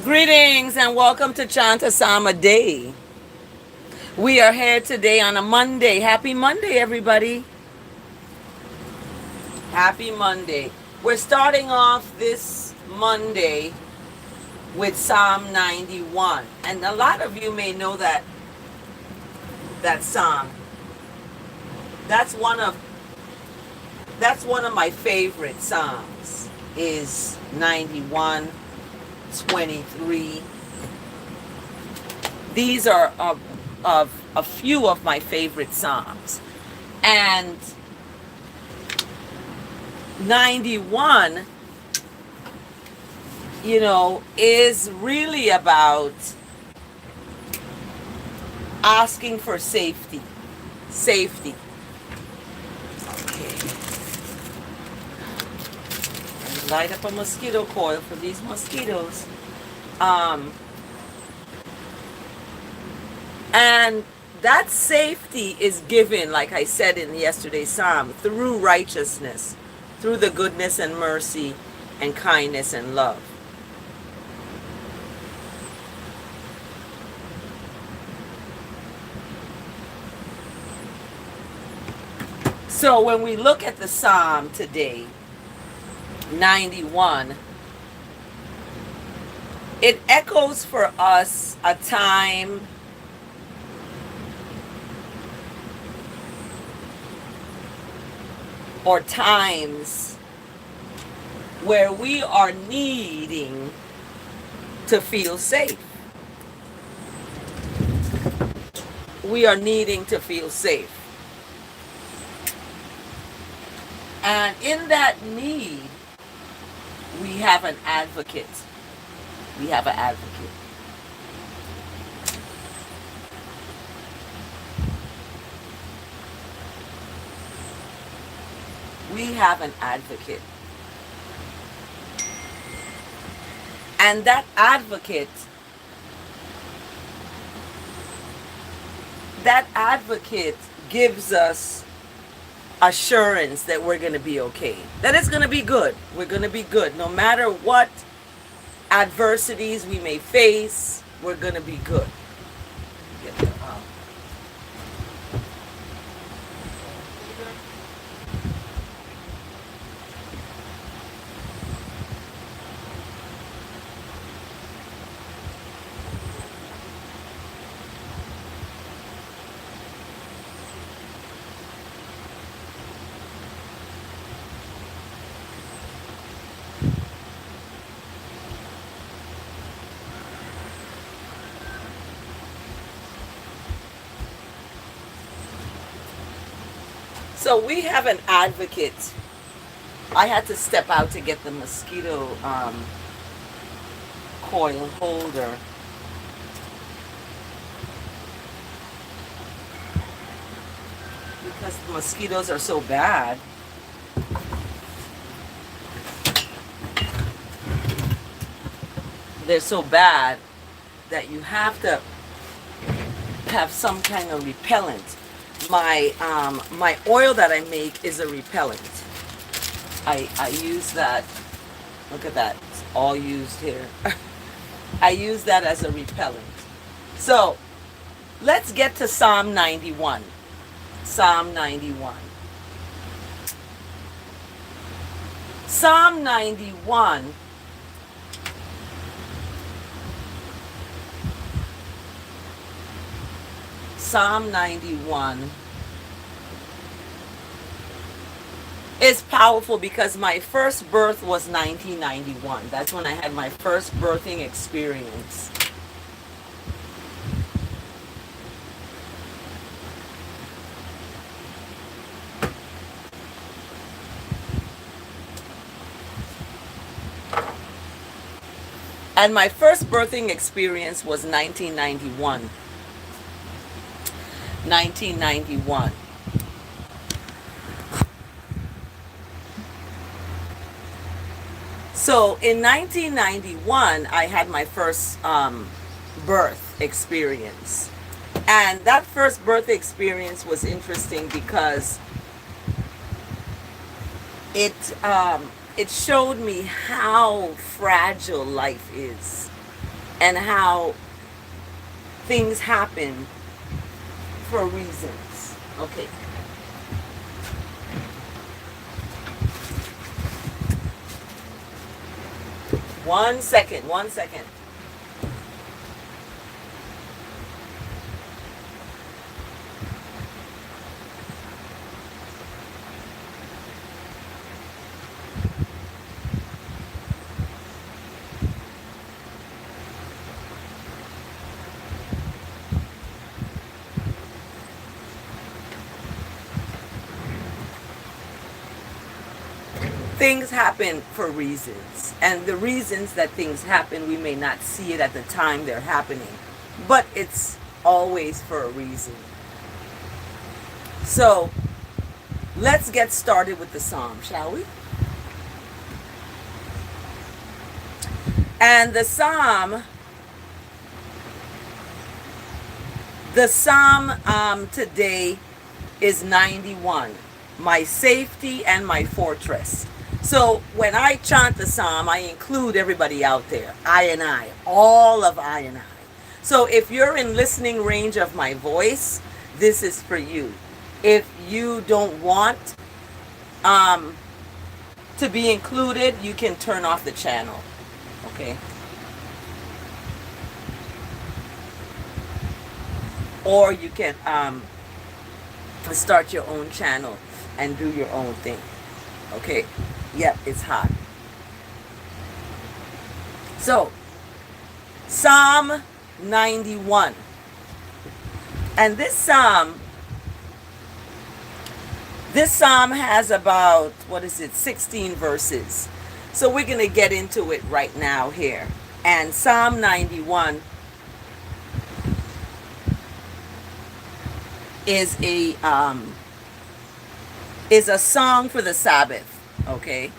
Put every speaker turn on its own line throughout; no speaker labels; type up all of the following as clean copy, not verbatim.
Greetings and welcome to Chant Day. We are here today on a Monday. Happy Monday, everybody. Happy Monday. We're starting off this Monday with Psalm 91. And a lot of you may know that psalm. That's one of my favorite psalms is 91, 23. These are of a few of my favorite psalms. And 91, is really about asking for safety. Safety. Okay. Light up a mosquito coil for these mosquitoes. And that safety is given, like I said in yesterday's psalm, through righteousness, through the goodness and mercy and kindness and love. So when we look at the psalm today, 91, it echoes for us a time or times where we are needing to feel safe. We are needing to feel safe. And in that need, we have an advocate. We have an advocate. We have an advocate. And that advocate gives us assurance that we're going to be okay. That it's going to be good. We're going to be good. No matter what adversities we may face, we're going to be good. Get that out. So we have an advocate I had to step out to get the mosquito coil holder. Because the mosquitoes are so bad. They're so bad that you have to have some kind of repellent. My oil that I make is a repellent. I use that. Look at that. It's all used here. I use that as a repellent. So let's get to Psalm 91. Psalm 91. Psalm 91 Psalm 91 is powerful because my first birth was 1991. That's when I had my first birthing experience. And my first birthing experience was 1991. 1991. So in 1991, I had my first birth experience. And that first birth experience was interesting because it showed me how fragile life is and how things happen for reasons. Okay. One second. Things happen for reasons, and the reasons that things happen, we may not see it at the time they're happening, but it's always for a reason. So let's get started with the psalm, shall we? And the psalm today is 91, my safety and my fortress. So when I chant the psalm, I include everybody out there, I, all of I. So if you're in listening range of my voice, this is for you. If you don't want to be included, you can turn off the channel. Okay? Or you can start your own channel and do your own thing. Okay? Yep, it's hot. So, Psalm 91. And this psalm has about, 16 verses. So we're going to get into it right now here. And Psalm 91 is a song for the Sabbath. Okay.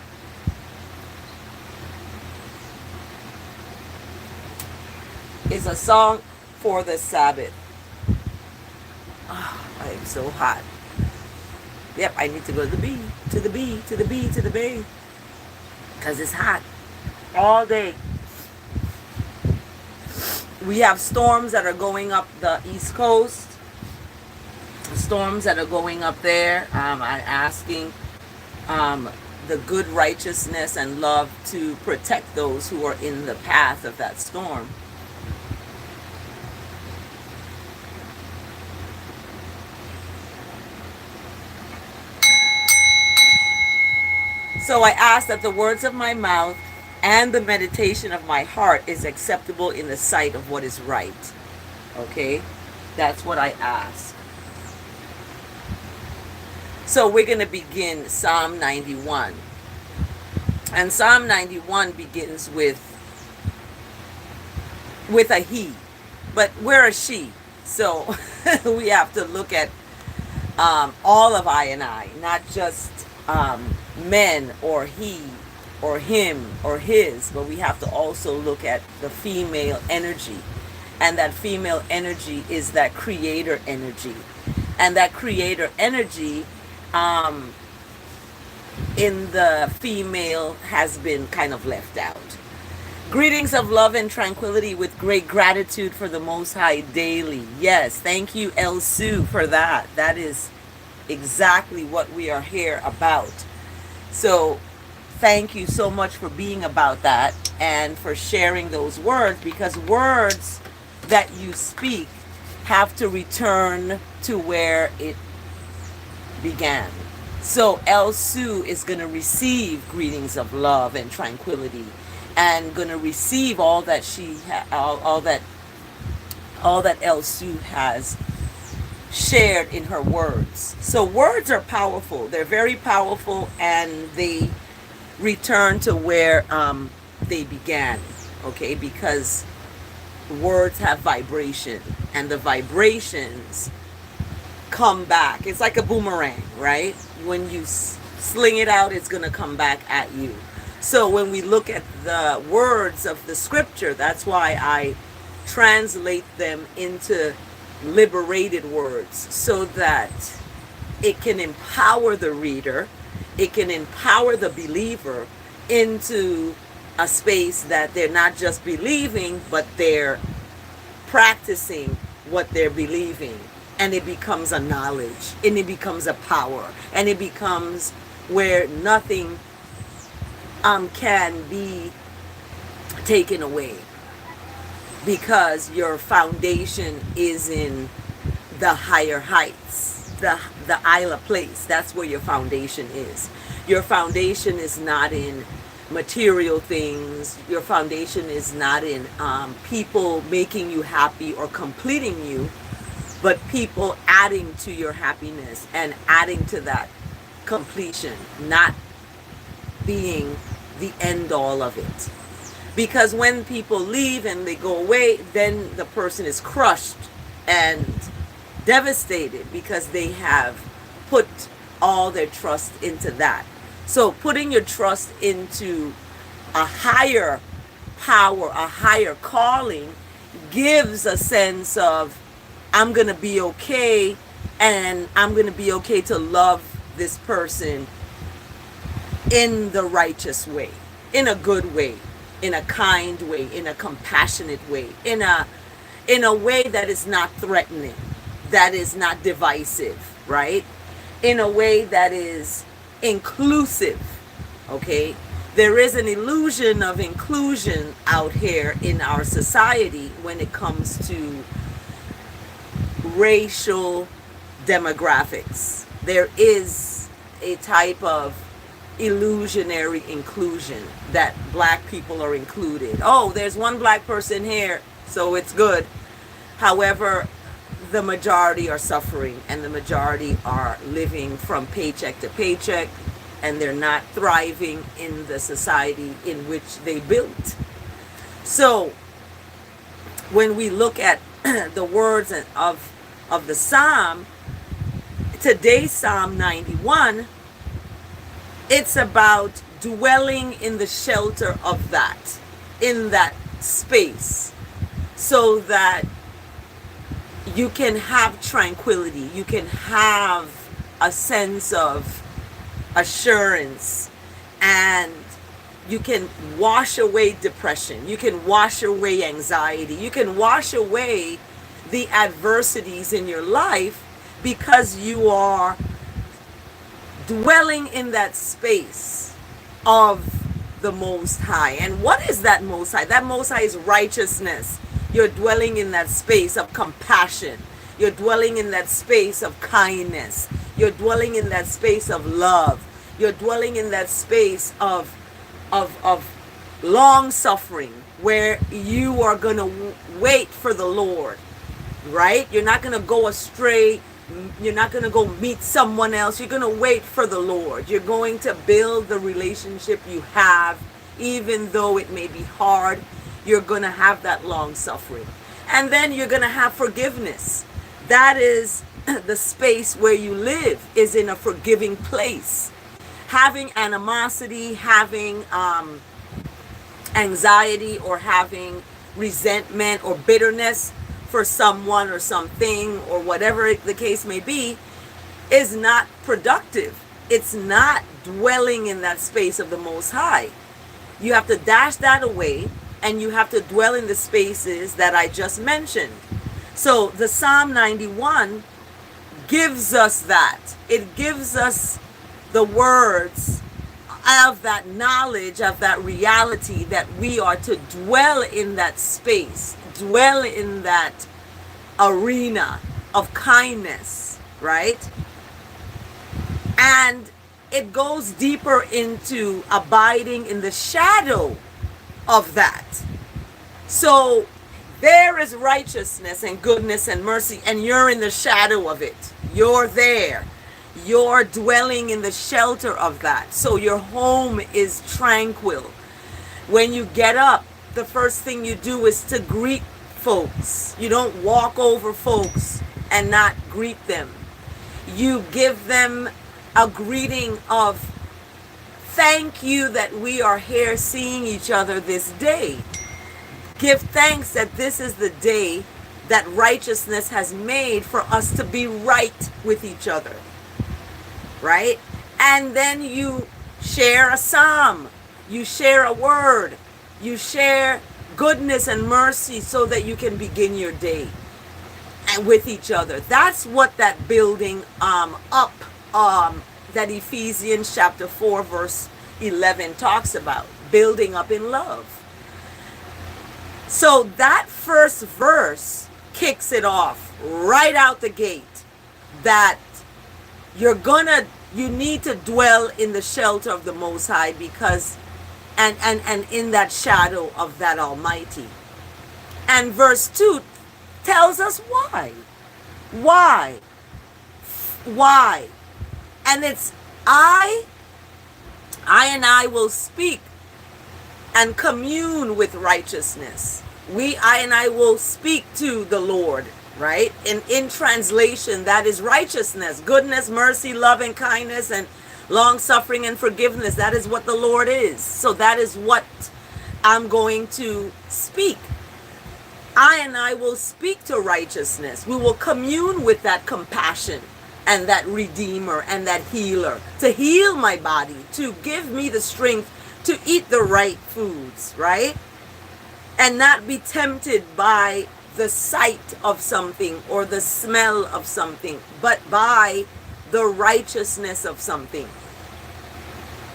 Is a song for the Sabbath. Oh, I am so hot. Yep, I need to go to the B, to the B, to the B, to the B. Because it's hot all day. We have storms that are going up the East Coast. Storms that are going up there. I'm asking the good righteousness and love to protect those who are in the path of that storm. So I ask that the words of my mouth and the meditation of my heart is acceptable in the sight of what is right. Okay? That's what I ask. So we're going to begin Psalm 91. And Psalm 91 begins with a he, but we're a she. So we have to look at all of I and I, not just men or he or him or his, but we have to also look at the female energy. And that female energy is that creator energy. And that creator energy in the female has been kind of left out. Greetings of love and tranquility with great gratitude for the Most High daily. Yes, thank you, El Sue, for that. That is exactly what we are here about. So thank you so much for being about that and for sharing those words, because words that you speak have to return to where it began. So El Sue is going to receive greetings of love and tranquility, and going to receive all that all that El Sue has shared in her words. So words are powerful. They're very powerful, and they return to where they began. Okay, because words have vibration, and the vibrations come back. It's like a boomerang, right? When you sling it out, it's going to come back at you. So when we look at the words of the scripture, that's why I translate them into liberated words, so that it can empower the reader, it can empower the believer into a space that they're not just believing, but they're practicing what they're believing. And it becomes a knowledge, and it becomes a power, and it becomes where nothing can be taken away, because your foundation is in the higher heights, the Isla place. That's where your foundation is. Your foundation is not in material things. Your foundation is not in people making you happy or completing you, but people adding to your happiness and adding to that completion, not being the end all of it. Because when people leave and they go away, then the person is crushed and devastated, because they have put all their trust into that. So putting your trust into a higher power, a higher calling, gives a sense of, I'm going to be okay, and I'm going to be okay to love this person in the righteous way, in a good way, in a kind way, in a compassionate way, in a way that is not threatening, that is not divisive, right? In a way that is inclusive, okay? There is an illusion of inclusion out here in our society when it comes to racial demographics. There is a type of illusionary inclusion that black people are included. Oh, there's one black person here, so it's good. However, the majority are suffering, and the majority are living from paycheck to paycheck, and they're not thriving in the society in which they built. So when we look at the words of the Psalm, today's Psalm 91, it's about dwelling in the shelter of that, in that space, so that you can have tranquility, you can have a sense of assurance, and you can wash away depression, you can wash away anxiety, you can wash away the adversities in your life, because you are dwelling in that space of the Most High. And what is that Most High? That Most High is righteousness. You're dwelling in that space of compassion. You're dwelling in that space of kindness. You're dwelling in that space of love. You're dwelling in that space of long suffering, where you are going to wait for the Lord, right? You're not going to go astray You're not going to go meet someone else. You're going to wait for the Lord. You're going to build the relationship you have, even though it may be hard. You're going to have that long suffering. And then you're going to have forgiveness. That is the space where you live, is in a forgiving place. Having animosity, having anxiety, or having resentment or bitterness for someone or something, or whatever the case may be, is not productive. It's not dwelling in that space of the Most High. You have to dash that away, and you have to dwell in the spaces that I just mentioned. So the Psalm 91 gives us that. It gives us the words of that knowledge, of that reality, that we are to dwell in that space, dwell in that arena of kindness, right? And it goes deeper into abiding in the shadow of that. So there is righteousness and goodness and mercy, and you're in the shadow of it. You're there. You're dwelling in the shelter of that. So your home is tranquil. When you get up, the first thing you do is to greet folks. You don't walk over folks and not greet them. You give them a greeting of thank you that we are here seeing each other this day. Give thanks that this is the day that righteousness has made for us to be right with each other. Right? And then you share a psalm. You share a word. You share goodness and mercy so that you can begin your day with each other. That's what that building up, that Ephesians chapter 4 verse 11 talks about. Building up in love. So that first verse kicks it off right out the gate, that you need to dwell in the shelter of the Most High, because and in that shadow of that Almighty. And verse 2 tells us why. Why? And it's I will speak and commune with righteousness. I and I will speak to the Lord, right? In translation, that is righteousness, goodness, mercy, love, and kindness, and long suffering and forgiveness. That is what the Lord is. So that is what I'm going to speak. I and I will speak to righteousness. We will commune with that compassion and that redeemer and that healer, to heal my body, to give me the strength to eat the right foods, right? And not be tempted by the sight of something or the smell of something, but by the righteousness of something.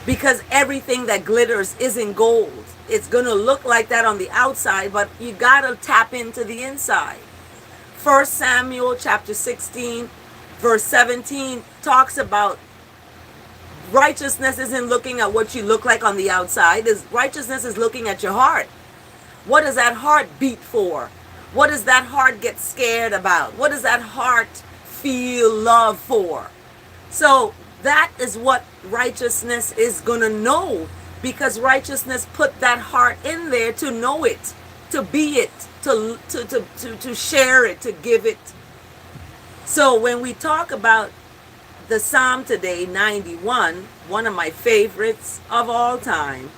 Because everything that glitters isn't gold. It's going to look like that on the outside, but you got to tap into the inside. 1 Samuel chapter 16 verse 17 talks about righteousness isn't looking at what you look like on the outside. Righteousness is looking at your heart. What does that heart beat for? What does that heart get scared about? What does that heart feel love for? So that is what righteousness is going to know, because righteousness put that heart in there to know it, to be it, to share it, to give it. So when we talk about the Psalm today, 91, one of my favorites of all time,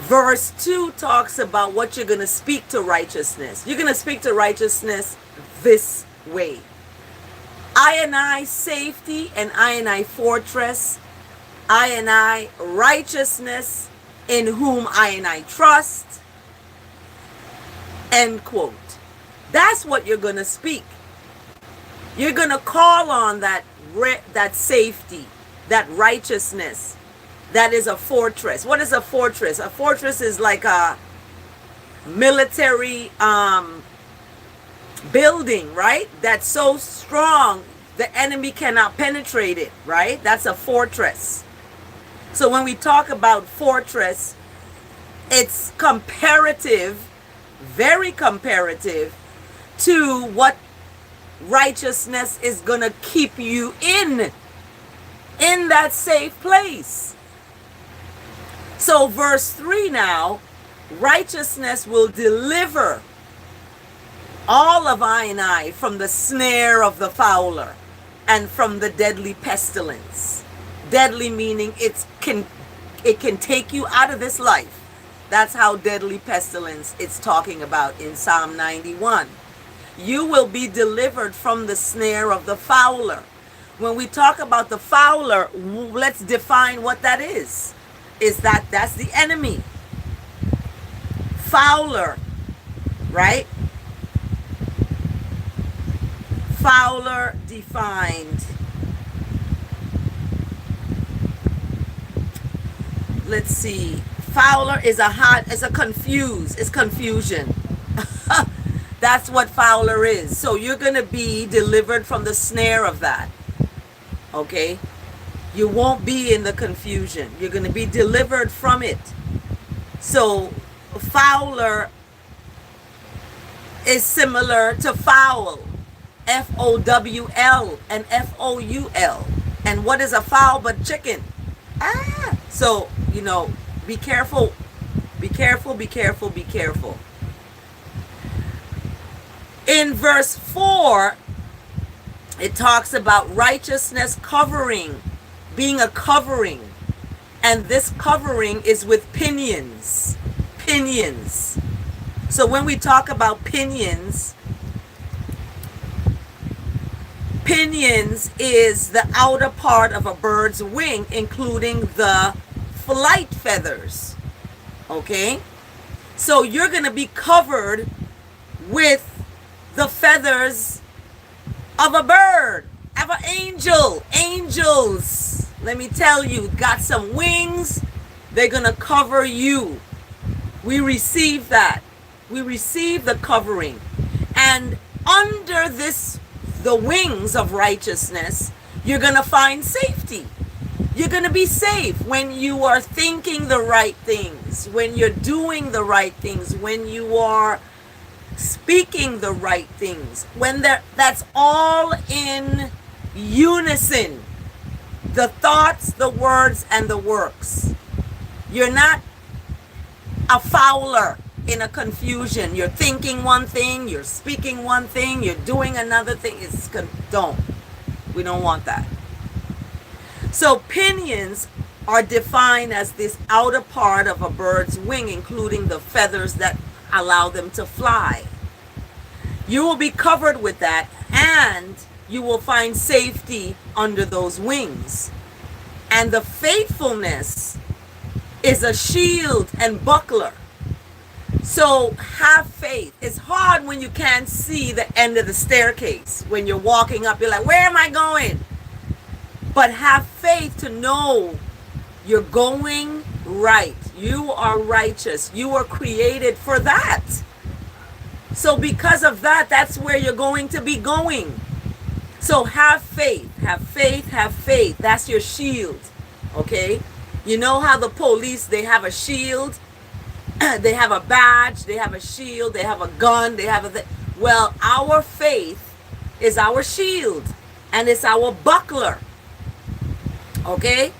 verse 2 talks about what you're going to speak to righteousness. You're going to speak to righteousness this way. I and I safety, and I and I fortress. I and I righteousness, in whom I and I trust. End quote. That's what you're going to speak. You're going to call on that safety, that righteousness. That is a fortress. What is a fortress? A fortress is like a military building, right? That's so strong the enemy cannot penetrate it, right? That's a fortress. So when we talk about fortress, it's comparative, very comparative to what Righteousness is going to keep you in that safe place. So verse 3 now, righteousness will deliver all of I from the snare of the fowler and from the deadly pestilence. Deadly meaning it can take you out of this life. That's how deadly pestilence it's talking about in Psalm 91. You will be delivered from the snare of the fowler. When we talk about the fowler, let's define what that is. That's the enemy. Fowler, right? Fowler defined. Let's see. Fowler is it's confusion. That's what fowler is. So you're going to be delivered from the snare of that. Okay? You won't be in the confusion. You're going to be delivered from it. So fowler is similar to fowl. F-O-W-L and F-O-U-L. And what is a fowl but chicken? So, be careful. Be careful, be careful, be careful. In verse 4, it talks about righteousness covering, being a covering. And this covering is with pinions. Pinions. So when we talk about pinions, pinions is the outer part of a bird's wing, including the flight feathers. Okay? So you're going to be covered with the feathers of a bird, of an angel. Angels, let me tell you, got some wings. They're going to cover you. We receive that. We receive the covering. And under the wings of righteousness, you're going to find safety. You're going to be safe when you are thinking the right things, when you're doing the right things, when you are speaking the right things, when that's all in unison. The thoughts, the words, and the works. You're not a fowler in a confusion. You're thinking one thing, you're speaking one thing, you're doing another thing. We don't want that. So pinions are defined as this outer part of a bird's wing, including the feathers that allow them to fly. You will be covered with that, and you will find safety under those wings. And the faithfulness is a shield and buckler. So have faith. It's hard when you can't see the end of the staircase. When you're walking up, you're like, where am I going? But have faith to know you're going right. You are righteous. You were created for that. So because of that, that's where you're going to be going. So have faith. Have faith. Have faith. That's your shield. Okay? You know how the police, they have a shield? They have a badge. They have a shield. They have a gun. They have well, our faith is our shield. And it's our buckler. Okay?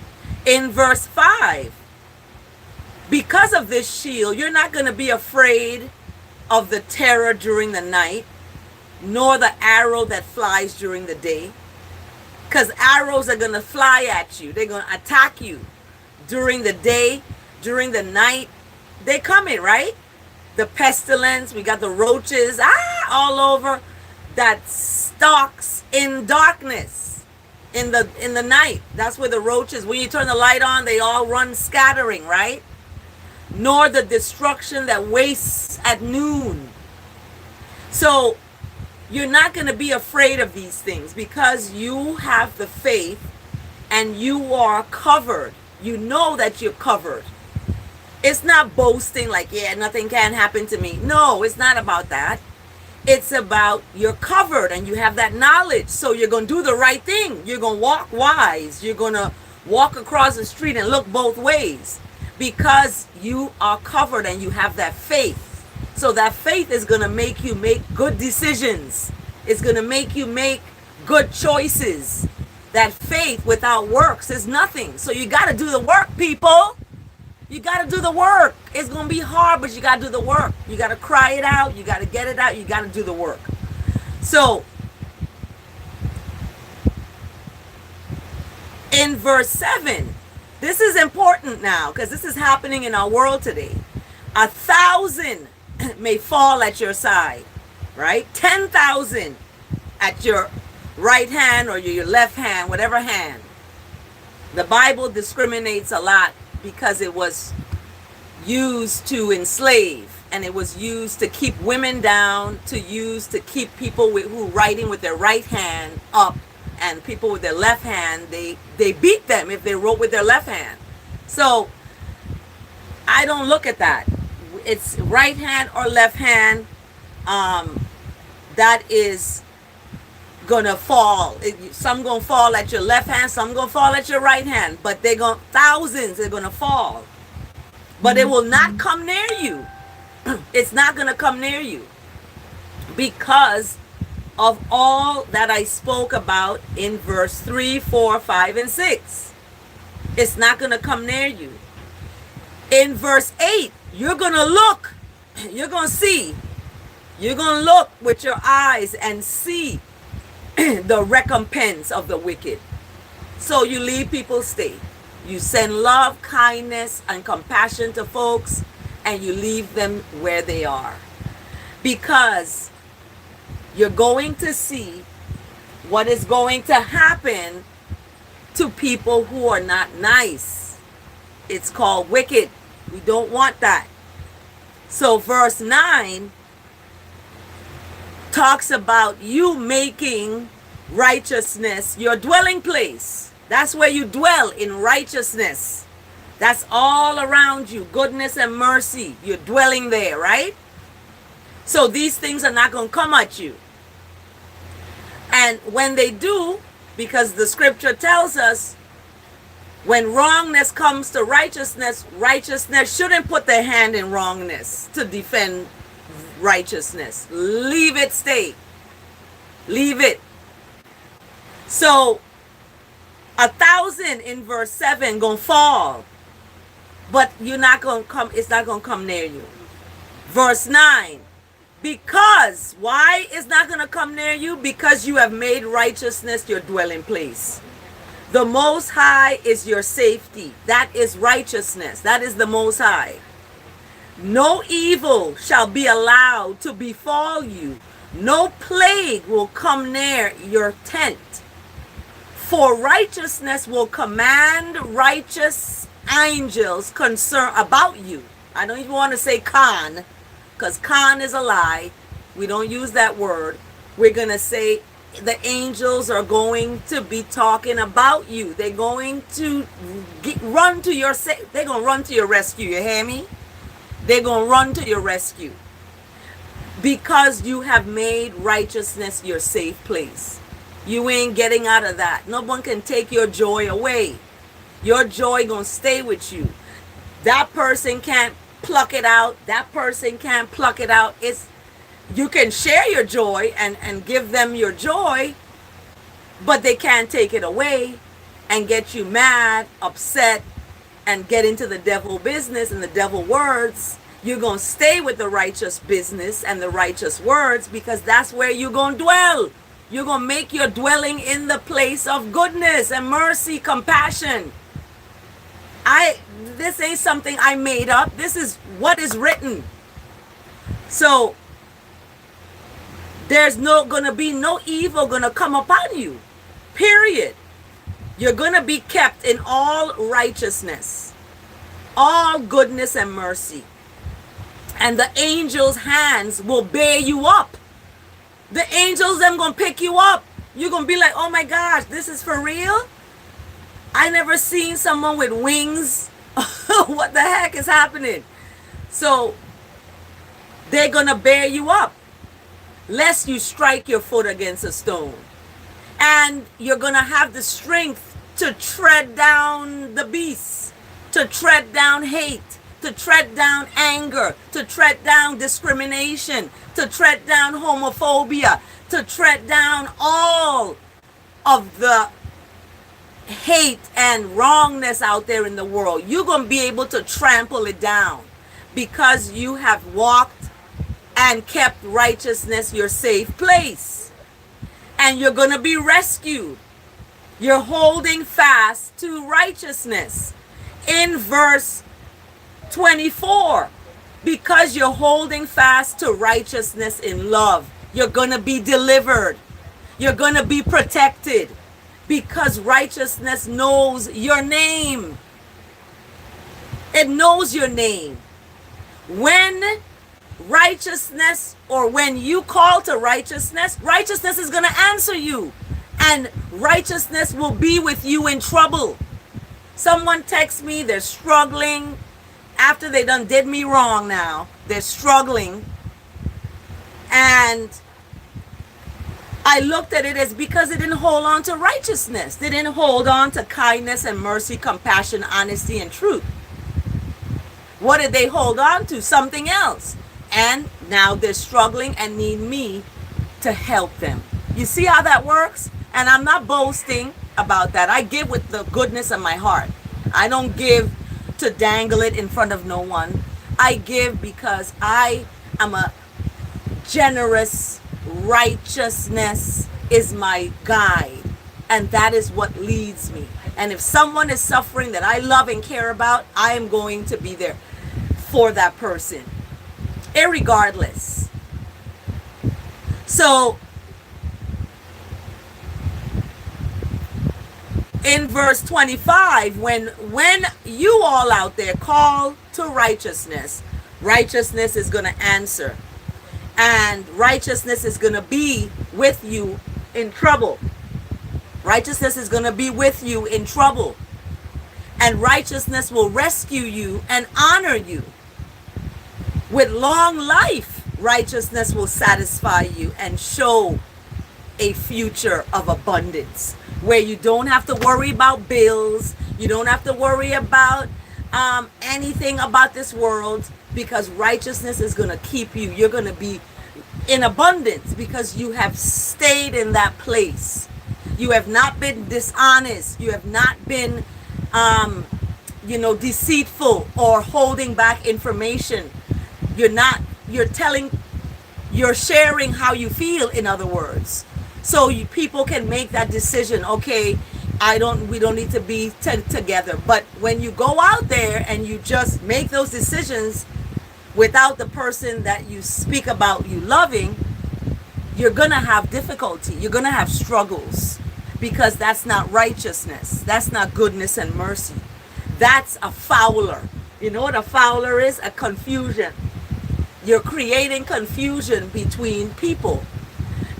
In verse 5, because of this shield, you're not going to be afraid of the terror during the night, nor the arrow that flies during the day. Because arrows are going to fly at you. They're going to attack you during the day, during the night. They're coming, right? The pestilence, we got the roaches, all over, that stalks in darkness. In the night, that's where the roaches, when you turn the light on, they all run scattering, right? Nor the destruction that wastes at noon. So you're not going to be afraid of these things because you have the faith and you are covered. You know that you're covered. It's not boasting like, yeah, nothing can happen to me. No, it's not about that. It's about you're covered and you have that knowledge. So you're going to do the right thing. You're going to walk wise. You're going to walk across the street and look both ways because you are covered and you have that faith. So that faith is going to make you make good decisions. It's going to make you make good choices. That faith without works is nothing. So you got to do the work, people. You got to do the work. It's going to be hard, but you got to do the work. You got to cry it out. You got to get it out. You got to do the work. So in verse 7, this is important now because this is happening in our world today. 1,000 may fall at your side, right? 10,000 at your right hand or your left hand, whatever hand. The Bible discriminates a lot because it was used to enslave, and it was used to keep women down, to keep people who writing with their right hand up, and people with their left hand, they beat them if they wrote with their left hand. So I don't look at that. It's right hand or left hand that is gonna fall. Some gonna fall at your left hand, some gonna fall at your right hand, but thousands are gonna fall, but it will not come near you. It's not gonna come near you because of all that I spoke about in verse 3, 4, 5, and 6. It's not gonna come near you. In verse 8, you're gonna look, you're gonna see, you're gonna look with your eyes and see the recompense of the wicked. So you leave people stay. You send love, kindness, and compassion to folks, and you leave them where they are. Because you're going to see what is going to happen to people who are not nice. It's called wicked. We don't want that. So verse 9 talks about you making righteousness your dwelling place. That's where you dwell, in righteousness. That's all around you, goodness and mercy. You're dwelling there, right? So these things are not going to come at you. And when they do, because the scripture tells us when wrongness comes to righteousness, righteousness shouldn't put their hand in wrongness to defend righteousness. Leave it stay. Leave it. So 1,000 in verse 7 gonna fall, but you're not gonna come, it's not gonna come near you. Verse 9, because why it's not gonna come near you? Because you have made righteousness your dwelling place. The Most High is your safety. That is righteousness. That is the Most High. No evil shall be allowed to befall you. No plague will come near your tent. For righteousness will command righteous angels concern about you. I don't even want to say con, because con is a lie. We don't use that word. We're going to say the angels are going to be talking about you. They're going to run to your rescue. You hear me? They're going to run to your rescue because you have made righteousness your safe place. You ain't getting out of that. No one can take your joy away. Your joy going to stay with you. That person can't pluck it out. That person can't pluck it out. You can share your joy and give them your joy, but they can't take it away and get you mad, upset, and get into the devil business and the devil words. You're going to stay with the righteous business and the righteous words because that's where you're going to dwell. You're going to make your dwelling in the place of goodness and mercy, compassion. This ain't something I made up. This is what is written. So there's gonna be no evil gonna come upon you. Period. You're gonna be kept in all righteousness, all goodness and mercy. And the angels' hands will bear you up. The angels, them gonna pick you up. You're gonna be like, oh my gosh, this is for real? I never seen someone with wings. What the heck is happening? So they're gonna bear you up, lest you strike your foot against a stone. And you're gonna have the strength to tread down the beasts, to tread down hate, to tread down anger, to tread down discrimination, to tread down homophobia, to tread down all of the hate and wrongness out there in the world. You're going to be able to trample it down because you have walked and kept righteousness your safe place. And you're going to be rescued. You're holding fast to righteousness. In verse 24, because you're holding fast to righteousness in love, you're going to be delivered. You're going to be protected because righteousness knows your name. It knows your name. When righteousness, or when you call to righteousness, righteousness is going to answer you, and righteousness will be with you in trouble. Someone texts me, they're struggling after they done did me wrong. Now they're struggling, and I looked at it as because they didn't hold on to righteousness. They didn't hold on to kindness and mercy, compassion, honesty, and truth. What did they hold on to? Something else. And now they're struggling and need me to help them. You see how that works? And I'm not boasting about that. I give with the goodness of my heart. I don't give to dangle it in front of no one. I give because I am a generous. Righteousness is my guide, and that is what leads me. And if someone is suffering that I love and care about, I am going to be there for that person, irregardless. So in verse 25, when you all out there call to righteousness, righteousness is going to answer. And righteousness is going to be with you in trouble. Righteousness is going to be with you in trouble. And righteousness will rescue you and honor you. With long life, righteousness will satisfy you and show a future of abundance where you don't have to worry about bills. You don't have to worry about anything about this world, because righteousness is going to keep you. You're going to be in abundance because you have stayed in that place. You have not been dishonest. You have not been, deceitful or holding back information. You're sharing how you feel, in other words. So people can make that decision. Okay, we don't need to be together. But when you go out there and you just make those decisions without the person that you speak about you loving, you're going to have difficulty. You're going to have struggles, because that's not righteousness. That's not goodness and mercy. That's a fowler. You know what a fowler is? A confusion. You're creating confusion between people.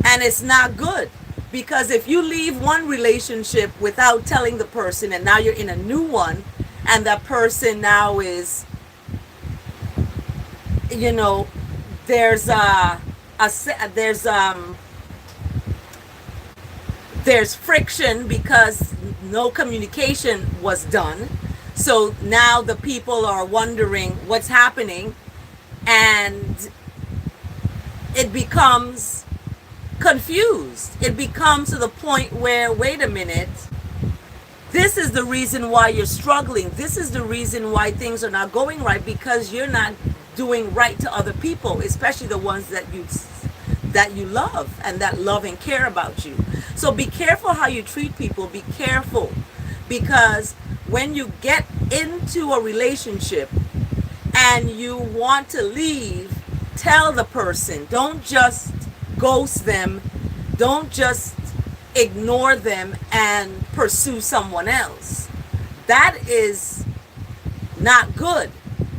And it's not good, because if you leave one relationship without telling the person, and now you're in a new one, and that person now is, there's friction because no communication was done. So now the people are wondering what's happening, and it becomes confused. It becomes to the point where, wait a minute, this is the reason why you're struggling. This is the reason why things are not going right, because you're not doing right to other people, especially the ones that you love and that love and care about you. So be careful how you treat people. Be careful, because when you get into a relationship and you want to leave, tell the person. Don't just ghost them. Don't just ignore them and pursue someone else. That is not good,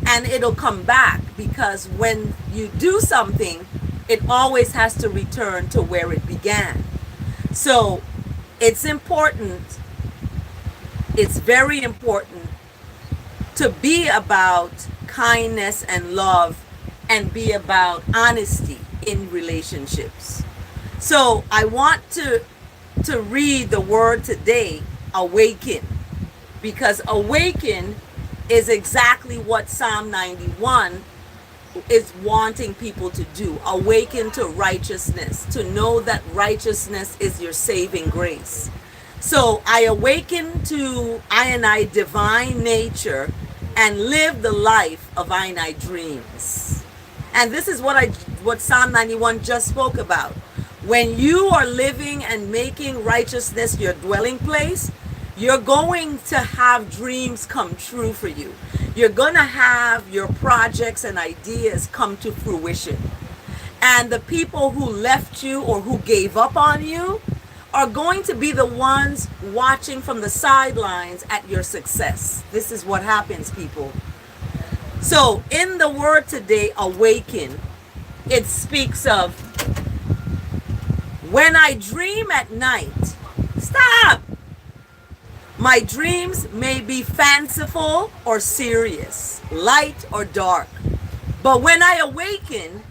and it'll come back, because when you do something, it always has to return to where it began. So it's important, it's very important to be about kindness and love, and be about honesty in relationships. So I want to read the word today, awaken, because awaken is exactly what Psalm 91 is wanting people to do. Awaken to righteousness, to know that righteousness is your saving grace. So I awaken to I divine nature and live the life of I dreams. And this is what Psalm 91 just spoke about. When you are living and making righteousness your dwelling place, you're going to have dreams come true for you. You're going to have your projects and ideas come to fruition. And the people who left you or who gave up on you are going to be the ones watching from the sidelines at your success. This is what happens, people. So in the word today, awaken, it speaks of when I dream at night. Stop! My dreams may be fanciful or serious, light or dark. But when I awaken,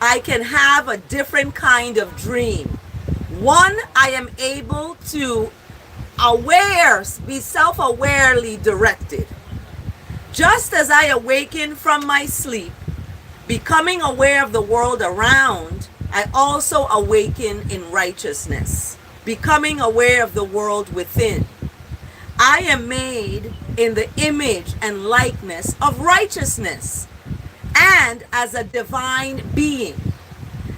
I can have a different kind of dream. One, I am able to be self-awarely directed. Just as I awaken from my sleep, becoming aware of the world around, I also awaken in righteousness, becoming aware of the world within. I am made in the image and likeness of righteousness, and as a divine being,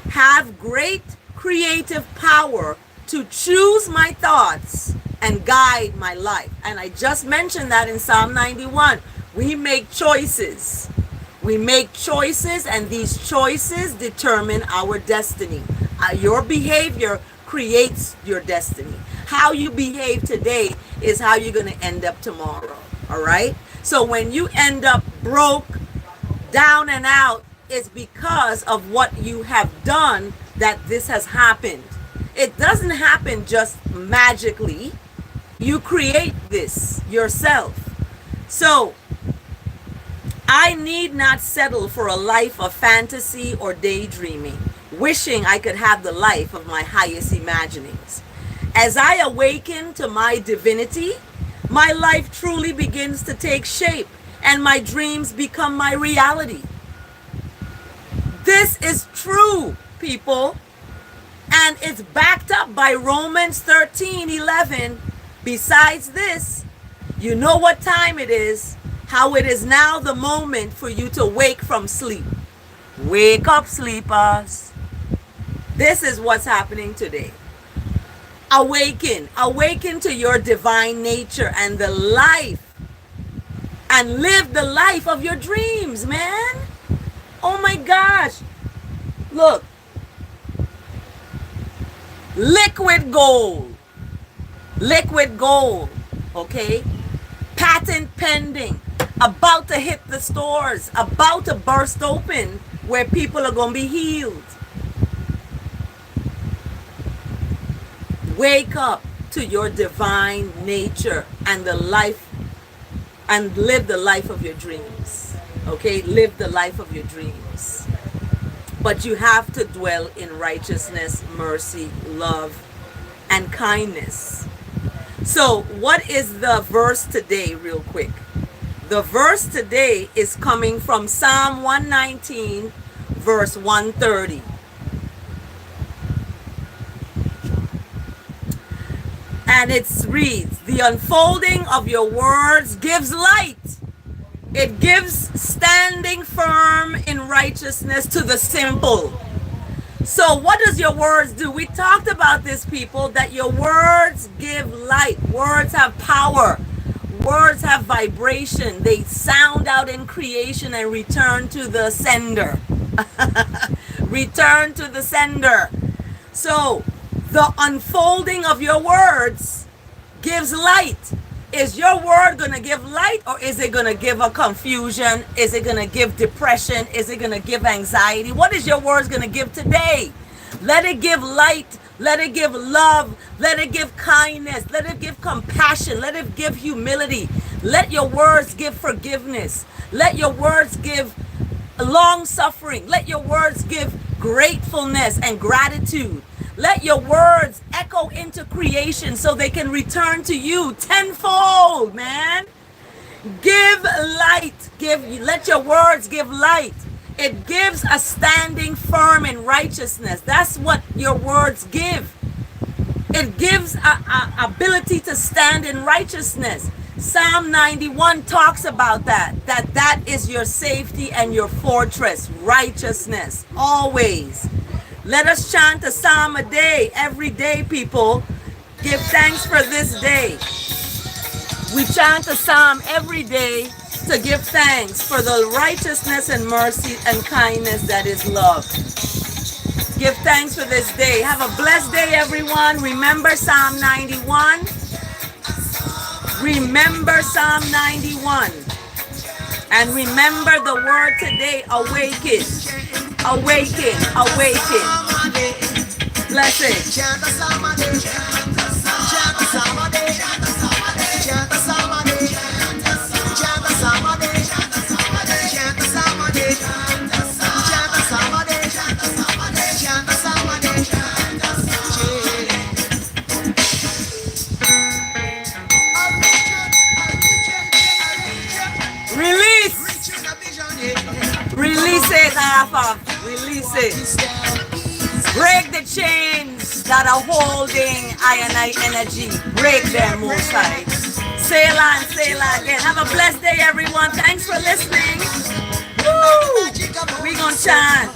have great creative power to choose my thoughts and guide my life. And I just mentioned that in Psalm 91. We make choices. We make choices, and these choices determine our destiny. Your behavior creates your destiny. How you behave today is how you're going to end up tomorrow. All right? So when you end up broke, down and out, it's because of what you have done that this has happened. It doesn't happen just magically. You create this yourself. So I need not settle for a life of fantasy or daydreaming, wishing I could have the life of my highest imaginings. As I awaken to my divinity, my life truly begins to take shape and my dreams become my reality. This is true, people, and it's backed up by Romans 13:11. Besides this, you know what time it is, how it is now the moment for you to wake from sleep. Wake up, sleepers. This is what's happening today. Awaken to your divine nature and the life, and live the life of your dreams, man. Oh my gosh. Look. Liquid gold. Liquid gold. Okay? Patent pending. About to hit the stores. About to burst open where people are going to be healed. Wake up to your divine nature and the life, and live the life of your dreams. Okay? Live the life of your dreams. But you have to dwell in righteousness, mercy, love, and kindness. So what is the verse today, real quick? The verse today is coming from Psalm 119, verse 130. And it reads, the unfolding of your words gives light. It gives standing firm in righteousness to the simple. So what does your words do? We talked about this, people, that your words give light. Words have power. Words have vibration. They sound out in creation and return to the sender. Return to the sender. So the unfolding of your words gives light. Is your word going to give light, or is it going to give a confusion? Is it going to give depression? Is it going to give anxiety? What is your words going to give today? Let it give light. Let it give love. Let it give kindness. Let it give compassion. Let it give humility. Let your words give forgiveness. Let your words give long suffering. Let your words give gratefulness and gratitude. Let your words echo into creation so they can return to you tenfold, man. Give light. Let your words give light. It gives a standing firm in righteousness. That's what your words give. It gives a ability to stand in righteousness. Psalm 91 talks about that. That is your safety and your fortress. Righteousness. Always. Let us chant a psalm a day. Every day, people. Give thanks for this day. We chant a psalm every day to give thanks for the righteousness and mercy and kindness that is love. Give thanks for this day. Have a blessed day, everyone. Remember Psalm 91. Remember Psalm 91. And remember the word today, awaken. Awaken, awaken. Blessed. Release it, Alpha. Release it. Break the chains that are holding ionite energy. Break them, Most High. Selah and Selah again. Have a blessed day, everyone. Thanks for listening. Woo! We gonna chant.